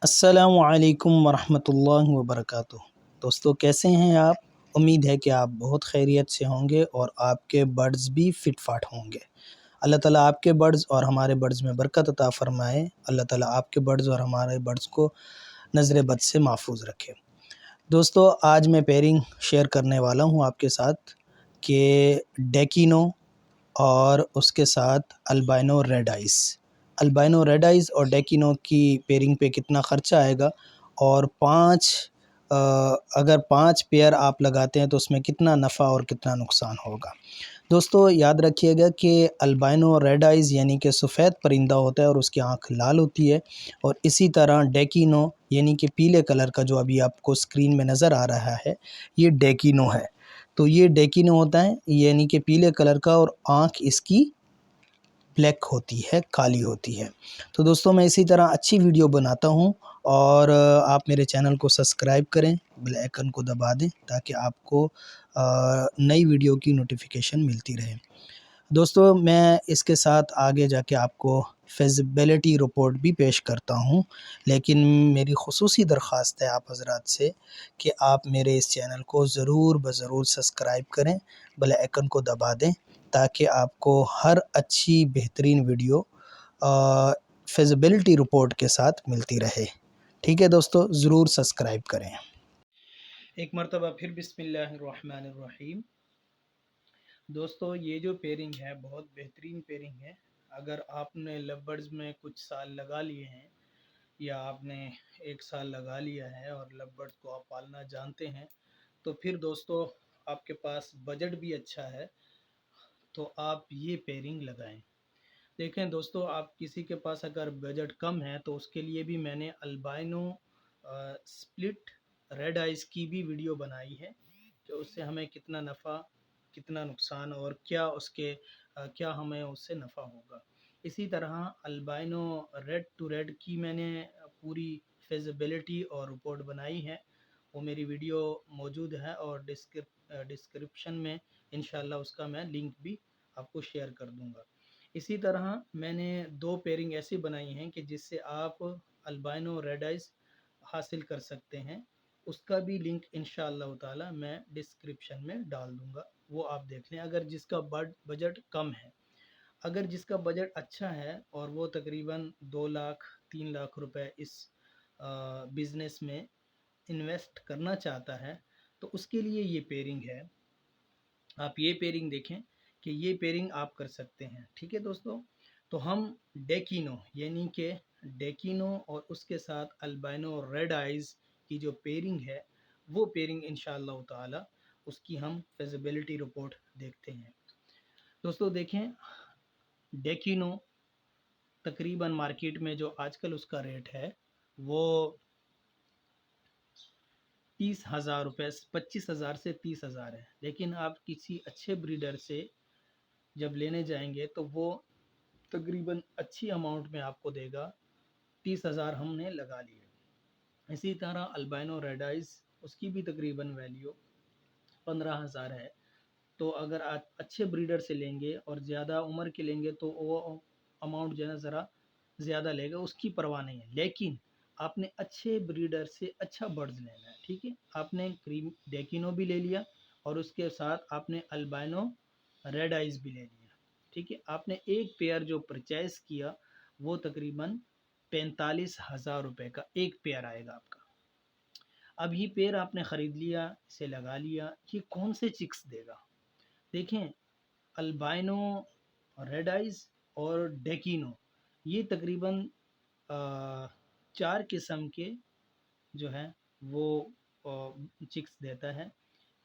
अस्सलामुअलैकुम वरहमतुल्लाहि वबरकातुह। दोस्तों कैसे हैं आप? उम्मीद है कि आप बहुत खैरियत से होंगे और आपके बर्ड्स भी फिट फाट होंगे। अल्लाह ताला आपके बर्ड्स और हमारे बर्ड्स में बरकत अता फ़रमाए। अल्लाह ताला आपके बर्ड्स और हमारे बर्ड्स को नज़र बद से महफूज रखे। दोस्तों आज मैं पेयरिंग शेयर करने वाला हूँ आपके साथ कि डेकिनो और उसके साथ albino red ice. Albino red ice और डेकिनो की पेयरिंग पे कितना ख़र्चा आएगा और अगर 5 पेयर आप लगाते हैं तो उसमें कितना नफ़ा और कितना नुकसान होगा। दोस्तों याद रखिएगा कि अल्बाइनो रेड आइज़ यानी कि सफ़ेद परिंदा होता है और उसकी आँख लाल होती है, और इसी तरह डेकिनो यानी कि पीले कलर का जो अभी आपको स्क्रीन में नज़र आ रहा है, ये डेकिनो है। तो ये डेकिनो होता है यानी कि पीले कलर का, और आँख इसकी ब्लैक होती है, काली होती है। तो दोस्तों मैं इसी तरह अच्छी वीडियो बनाता हूँ, और आप मेरे चैनल को सब्सक्राइब करें, बेल आइकन को दबा दें ताकि आपको नई वीडियो की नोटिफिकेशन मिलती रहे। दोस्तों मैं इसके साथ आगे जाके आपको फ़िज़िबिलिटी रिपोर्ट भी पेश करता हूँ, लेकिन मेरी ख़ुसूसी दरख़्वास्त है आप हज़रात से कि आप मेरे इस चैनल को ज़रूर ज़रूर सब्सक्राइब करें, बेल आइकन को दबा दें ताकि आपको हर अच्छी बेहतरीन वीडियो फ़िज़िबिलिटी रिपोर्ट के साथ मिलती रहे। ठीक है दोस्तों, ज़रूर सब्सक्राइब करें। एक मरतबा फिर बिस्मिल्लाहिर्रहमानिर्रहीम। दोस्तों ये जो पेयरिंग है बहुत बेहतरीन पेयरिंग है। अगर आपने लवबर्ड्स में कुछ साल लगा लिए हैं या आपने 1 साल लगा लिया है और लवबर्ड्स को आप पालना जानते हैं, तो फिर दोस्तों आपके पास बजट भी अच्छा है तो आप ये पेयरिंग लगाएं। देखें दोस्तों, आप किसी के पास अगर बजट कम है तो उसके लिए भी मैंने अल्बाइनो स्प्लिट रेड आइस की भी वीडियो बनाई है कि उससे हमें कितना नफ़ा कितना नुकसान और क्या हमें उससे नफ़ा होगा। इसी तरह अल्बाइनो रेड टू रेड की मैंने पूरी फिजिबिलिटी और रिपोर्ट बनाई है, वो मेरी वीडियो मौजूद है और डिस्क्रिप्शन में इंशाल्लाह उसका मैं लिंक भी आपको शेयर कर दूंगा। इसी तरह मैंने 2 पेयरिंग ऐसी बनाई हैं कि जिससे आप अल्बाइनो रेड आइस हासिल कर सकते हैं, उसका भी लिंक इंशाअल्लाह ताला मैं डिस्क्रिप्शन में डाल दूंगा, वो आप देख लें अगर जिसका बजट कम है। अगर जिसका बजट अच्छा है और वो तकरीबन 2 लाख 3 लाख रुपए इस बिज़नेस में इन्वेस्ट करना चाहता है तो उसके लिए ये पेयरिंग है। आप ये पेयरिंग देखें कि ये पेयरिंग आप कर सकते हैं। ठीक है दोस्तों, तो हम डेकिनो यानी कि डेकिनो और उसके साथ अल्बाइनो रेड आइज़ की जो पेयरिंग है वो पेयरिंग इंशाअल्लाह ताला उसकी हम फिजिबिलिटी रिपोर्ट देखते हैं। दोस्तों देखें, डेकिनो तकरीबन मार्केट में जो आजकल उसका रेट है वो 30,000 रुपये 25,000 से 30,000 है, लेकिन आप किसी अच्छे ब्रीडर से जब लेने जाएंगे तो वो तकरीबन अच्छी अमाउंट में आपको देगा। 30,000 हमने लगा लिए। इसी तरह अल्बाइनो रेड आइज उसकी भी तकरीबन वैल्यू 15,000 है। तो अगर आप अच्छे ब्रीडर से लेंगे और ज़्यादा उम्र के लेंगे तो वो अमाउंट जो है ना ज़रा ज़्यादा लेगा, उसकी परवाह नहीं है। लेकिन आपने अच्छे ब्रीडर से अच्छा बर्ड्स लेना है। ठीक है, आपने क्रीम डेकिनो भी ले लिया और उसके साथ आपने अल्बाइनो रेड आइज भी ले लिया। ठीक है, आपने एक पेयर जो परचेज़ किया वो तकरीबन 45,000 रुपये का एक पेयर आएगा आपका। अब ये पेयर आपने ख़रीद लिया, इसे लगा लिया, ये कौन से चिक्स देगा? देखें, अल्बाइनो रेड आइज़ और डेकिनो ये तकरीबन 4 किस्म के जो है वो चिक्स देता है।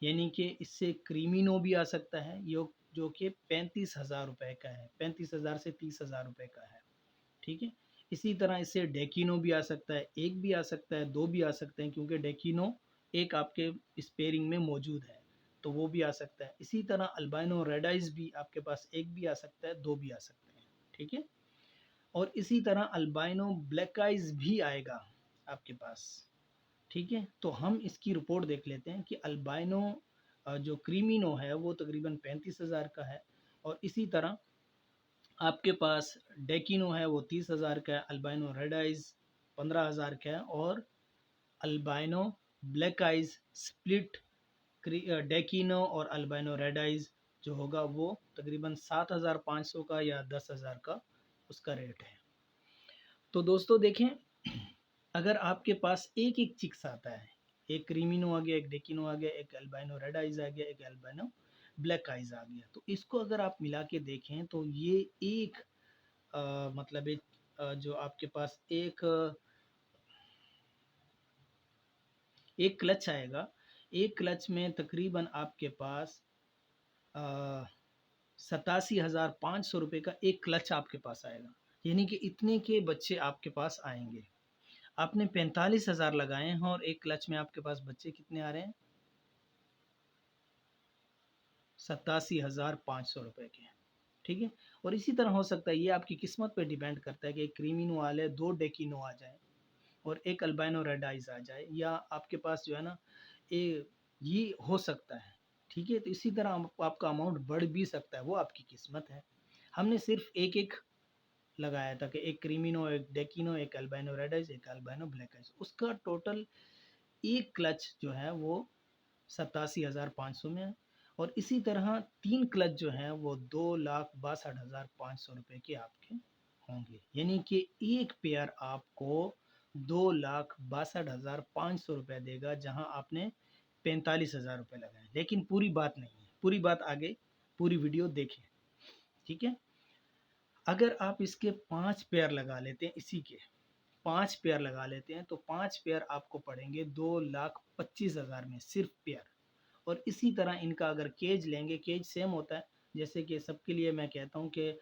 यानी कि इससे क्रीमिनो भी आ सकता है जो कि 35,000 रुपये का है, 35,000 से 30,000 रुपये का है। ठीक है, इसी तरह इससे डेकिनो भी आ सकता है, एक भी आ सकता है, 2 भी आ सकते हैं, क्योंकि डेकिनो एक आपके इस पेयरिंग में मौजूद है तो वो भी आ सकता है। इसी तरह अल्बाइनो रेड आइज भी आपके पास एक भी आ सकता है, 2 भी आ सकते हैं। ठीक है, और इसी तरह अल्बाइनो ब्लैक आइज भी आएगा आपके पास। ठीक है, तो हम इसकी रिपोर्ट देख लेते हैं कि अल्बाइनो जो क्रीमिनो है वो तकरीबन 35,000 का है, और इसी तरह आपके पास डेकिनो है वो 30,000 का है, अल्बाइनो रेड आइज 15,000 का है। और अल्बाइनो ब्लैक आइज स्प्लिट डेकिनो और अल्बाइनो रेड आइज जो होगा वो तकरीबन 7,500 का या 10,000 का उसका रेट है। तो दोस्तों देखें, अगर आपके पास एक एक चिक्स आता है, एक क्रीमिनो आ गया, एक डेकिनो आ गया, एक अल्बाइनो रेड आइज आ गया, एक अल्बाइनो ब्लैक आइज आ गया, तो इसको अगर आप मिला के देखें तो ये एक मतलब एक जो आपके पास एक क्लच आएगा, एक क्लच में तकरीबन आपके पास 87,500 रुपये का एक क्लच आपके पास आएगा। यानी कि इतने के बच्चे आपके पास आएंगे। आपने 45,000 लगाए हैं और एक क्लच में आपके पास बच्चे कितने आ रहे हैं? 87,500 रुपये के। ठीक है। और इसी तरह हो सकता है, ये आपकी किस्मत पे डिपेंड करता है कि एक क्रीमिनो वाले 2 डेकिनो आ जाए और एक अल्बाइनो रेड आइज आ जाए, या आपके पास जो है ना ये हो सकता है। ठीक है। तो इसी तरह आपका अमाउंट बढ़ भी सकता है, वो आपकी किस्मत है। हमने सिर्फ एक एक लगाया था कि एक क्रीमिनो, एक डेकिनो, एक अल्बाइनो रेड आइज, एक अल्बाइनो ब्लैक आइज, उसका टोटल एक क्लच जो है वो 87,500 में है। और इसी तरह 3 क्लच जो हैं वो 2,62,500 रुपये के आपके होंगे। यानी कि एक पेयर आपको 2,62,500 रुपये देगा, जहां आपने 45,000 रुपये लगाए। लेकिन पूरी बात नहीं है, पूरी बात आगे, पूरी वीडियो देखें। ठीक है। अगर आप इसके 5 पेयर लगा लेते हैं, इसी के 5 पेयर लगा लेते हैं, तो 5 पेयर आपको पड़ेंगे 2,25,000 में, सिर्फ पेयर। और इसी तरह इनका अगर केज लेंगे, केज सेम होता है, जैसे कि सबके लिए मैं कहता हूँ कि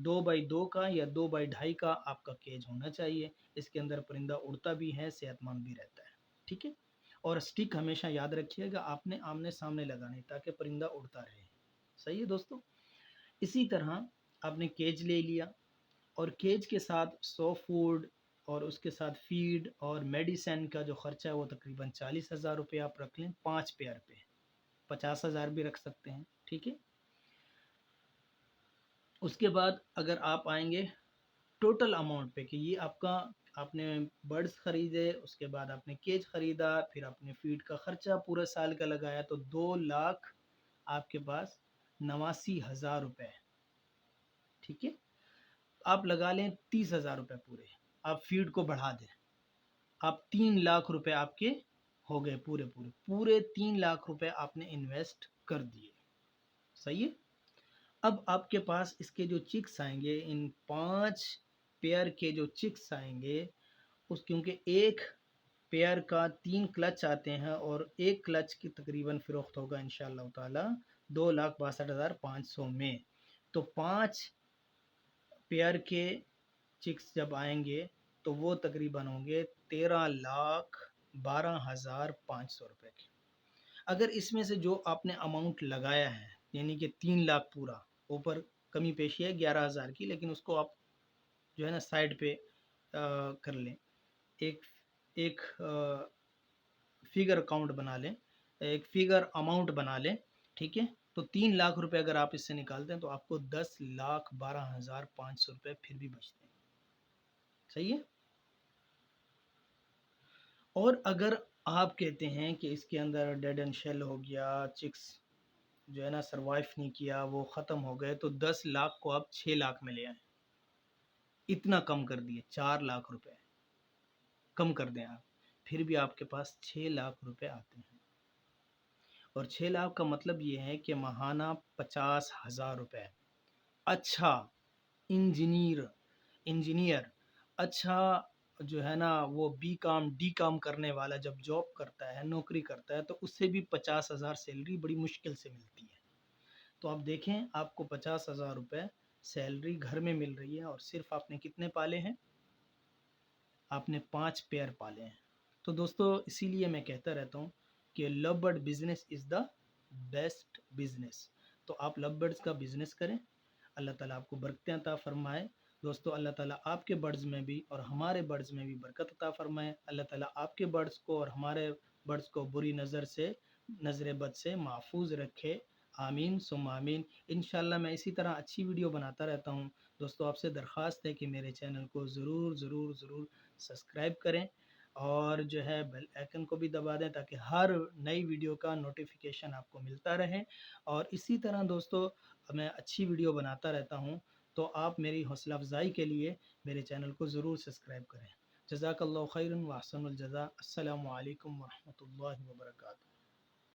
2 बाई 2 का या 2 बाई 2.5 का आपका केज होना चाहिए। इसके अंदर परिंदा उड़ता भी है, सेहतमंद भी रहता है। ठीक है। और स्टिक हमेशा याद रखिएगा आपने आमने सामने लगानी, ताकि परिंदा उड़ता रहे। सही है दोस्तों। इसी तरह आपने केज ले लिया, और केज के साथ सो फूड और उसके साथ फीड और मेडिसिन का जो खर्चा है वो तकरीबन 40,000 रुपये आप रख लें 5 पेयर पे। 50,000 भी रख सकते हैं। ठीक है। उसके बाद अगर आप आएंगे टोटल अमाउंट पे कि ये आपका, आपने बर्ड्स खरीदे, उसके बाद आपने केज खरीदा, फिर आपने फीड का खर्चा पूरा साल का लगाया, तो 2,00,000 आपके पास 89,000 रुपये। ठीक है। आप लगा लें 30,000 रुपये पूरे, आप फीड को बढ़ा दें, आप 3,00,000 रुपए आपके हो गए, पूरे पूरे पूरे 3,00,000 रुपए आपने इन्वेस्ट कर दिए। सही है। अब आपके पास इसके जो चिक्स आएंगे, इन 5 पेयर के जो चिक्स आएंगे, उस क्योंकि एक पेयर का 3 क्लच आते हैं और एक क्लच की तकरीबन फ़रोख्त होगा इंशाअल्लाह ताला 2,62,500 में। तो 5 पेयर के चिक्स जब आएंगे तो वो तकरीबन होंगे 13,12,500 रुपये के। अगर इसमें से जो आपने अमाउंट लगाया है, यानी कि 3,00,000 पूरा, ऊपर कमी पेशी है 11,000 की, लेकिन उसको आप जो है ना साइड पे कर लें, एक एक फिगर अकाउंट बना लें, एक फिगर अमाउंट बना लें। ठीक है। तो 3,00,000 रुपये अगर आप इससे निकालते हैं तो आपको 10,12,500 रुपये फिर भी बचते हैं। सही है। और अगर आप कहते हैं कि इसके अंदर डेड एंड शेल हो गया, चिक्स जो है ना सरवाइव नहीं किया, वो ख़त्म हो गए, तो 10,00,000 को आप 6,00,000 में ले आए। इतना कम कर दिए, 4,00,000 रुपए कम कर दें आप, फिर भी आपके पास 6,00,000 रुपए आते हैं। और 6,00,000 का मतलब ये है कि माहाना 50,000 रुपए। अच्छा इंजीनियर इंजीनियर अच्छा जो है ना वो बी काम डी काम करने वाला जब जॉब करता है, नौकरी करता है, तो उससे भी 50,000 सैलरी बड़ी मुश्किल से मिलती है। तो आप देखें, आपको 50,000 रुपये सैलरी घर में मिल रही है, और सिर्फ आपने कितने पाले हैं? आपने 5 पेयर पाले हैं। तो दोस्तों इसीलिए मैं कहता रहता हूँ कि love bird business is the best business. तो आप लव बर्ड्स का बिजनेस करें, अल्लाह ताला आपको बरकतें अता फरमाए। दोस्तों अल्लाह ताला आपके बर्ड्स में भी और हमारे बर्ड्स में भी बरकत अता फरमाए। अल्लाह ताला आपके बर्ड्स को और हमारे बर्ड्स को बुरी नज़र से, नज़र बद से महफूज रखे। आमीन सुम आमीन। इंशाल्लाह मैं इसी तरह अच्छी वीडियो बनाता रहता हूँ। दोस्तों आपसे दरख्वास्त है कि मेरे चैनल को ज़रूर सब्सक्राइब करें और जो है बेल आइकन को भी दबा दें ताकि हर नई वीडियो का नोटिफिकेशन आपको मिलता रहे। और इसी तरह दोस्तों मैं अच्छी वीडियो बनाता रहता हूँ, तो आप मेरी हौसला अफ़ज़ाई के लिए मेरे चैनल को ज़रूर सब्सक्राइब करें। जज़ाकल्लाहु खैरन व अहसनुल जज़ा। अस्सलामु अलैकुम व रहमतुल्लाहि व बरकातुहू।